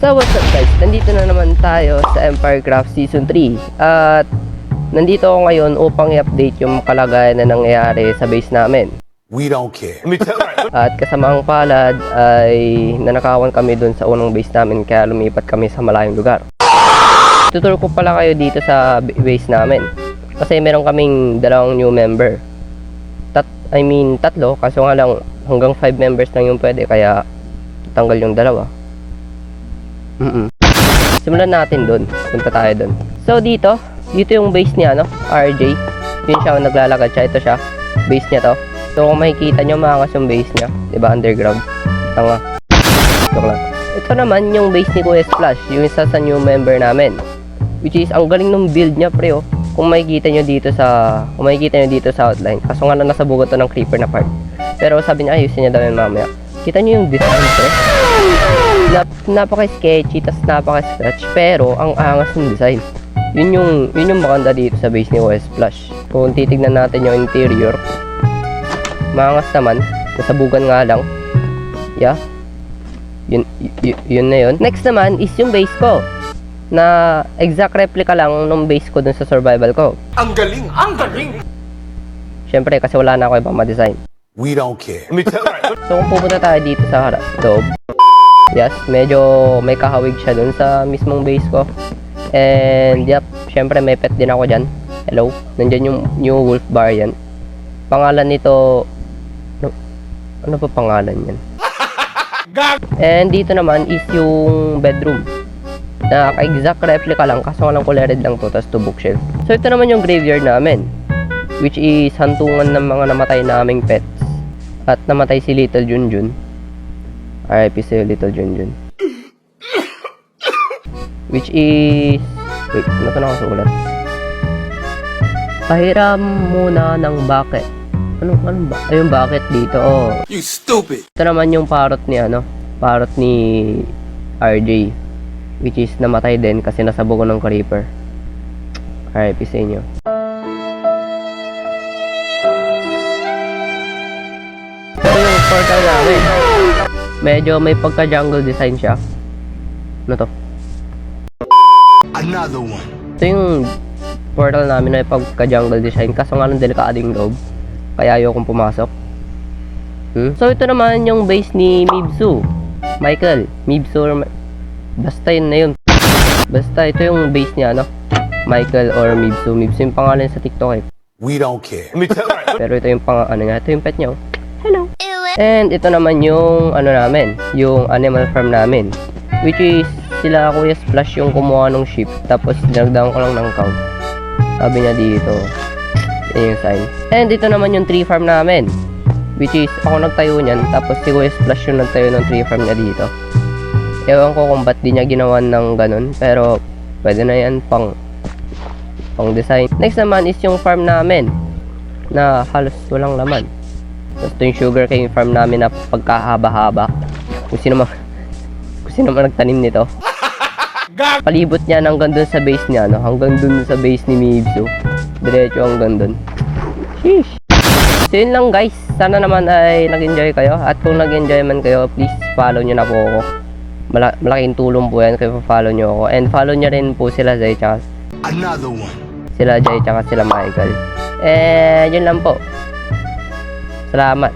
So what's up guys, nandito na naman tayo sa Empire Craft Season 3 at nandito ako ngayon upang i-update yung kalagayan na nangyayari sa base namin. We don't care. At kasamaang palad ay nanakawan kami dun sa unang base namin kaya lumipat kami sa malayong lugar. Tuturo ko pala kayo dito sa base namin kasi meron kaming dalawang new member. Tatlo, kaso nga lang hanggang 5 members lang yung pwede kaya tanggal yung dalawa. Simulan natin dun. Punta tayo dun. So dito yung base niya, RJ. Yun siya, naglalakad siya. Ito siya. Base niya to. So kung makikita nyo, maangas yung base niya. Diba, underground. Tanga. Joke lang. Ito naman yung base ni Kuya Splash. Yung isa sa new member namin. Which is, ang galing ng build niya, pre, oh. Kung makikita nyo dito sa outline. Kaso nga na nasa bugot to ng creeper na part. Pero sabi niya, ayusin niya daw yun mamaya. Kita nyo yung design, pre. Napaka-sketchy, tas napaka-scratch, pero ang angas ng design. Yun yung maganda dito sa base ni OS Splash. Kung titignan natin yung interior, maangas naman, nasabugan nga lang. Yeah. Yun na yun. Next naman is yung base ko, na exact replica lang nung base ko dun sa survival ko. Ang galing! Ang galing! Syempre, kasi wala na ako ibang ma-design. We don't care. So kung pupunta tayo dito sa loob, yes, medyo may kahawig siya dun sa mismong base ko. And yep, syempre may pet din ako dyan. Hello, nandyan yung new wolf bar yan. Pangalan nito, ano pa pangalan yan? And dito naman is yung bedroom, na ka-exact replica lang, kaso nga lang colored lang to, tas to bookshelf. So ito naman yung graveyard namin, which is hantungan ng mga namatay naming pets. At namatay si Little Junjun. RIP si Little Junjun. Which is... Wait, ano ito nakasulat? Pahiram muna ng bucket. Anong ba? Ayun, bucket dito, oh. You stupid! Ito naman yung parrot ni parrot ni RJ. Which is namatay din kasi nasabog ko ng creeper. RIP sa inyo. Ito yung portal namin. Medyo may pagka-jungle design siya. Ano to? Another one. Ito yung portal namin na may pagka-jungle design. Kaso nga ng delikading loob. Kaya ayokong pumasok. So ito naman yung base ni Mibsu. Michael. Mibsu. Basta yun na yun. Basta ito yung base niya, Michael or Mibsu. Mibsu yung pangalan sa TikTok eh. We don't care. Pero ito yung ito yung pet niya. Hello. And ito naman yung namin, yung animal farm namin, which is sila Kuya Splash yung kumuha ng sheep, tapos dinagdagan ko lang ng cow. Sabi niya dito, yun yung sign. And ito naman yung tree farm namin, which is ako nagtayo niyan, tapos si Kuya Splash yung nagtayo ng tree farm niya dito. Ewan ko kung ba't di niya ginawan ng ganun, pero pwede na yan pang design. Next naman is yung farm namin, na halos walang laman. Tapos ito yung sugarcane farm namin na pagkahaba-haba. Kung sino man nagtanim nito. Palibot niya hanggang dun sa base niya, hanggang dun sa base ni Mibsu. Diretso hanggang dun. Sheesh! So yun lang guys. Sana naman ay nag-enjoy kayo. At kung nag-enjoy man kayo, please follow nyo na po ako. Malaking tulong po yan kaya follow nyo ako. And follow nyo rin po sila Zay tsaka Another one. Sila Jay tsaka sila Michael. Yun lang po. Salamat.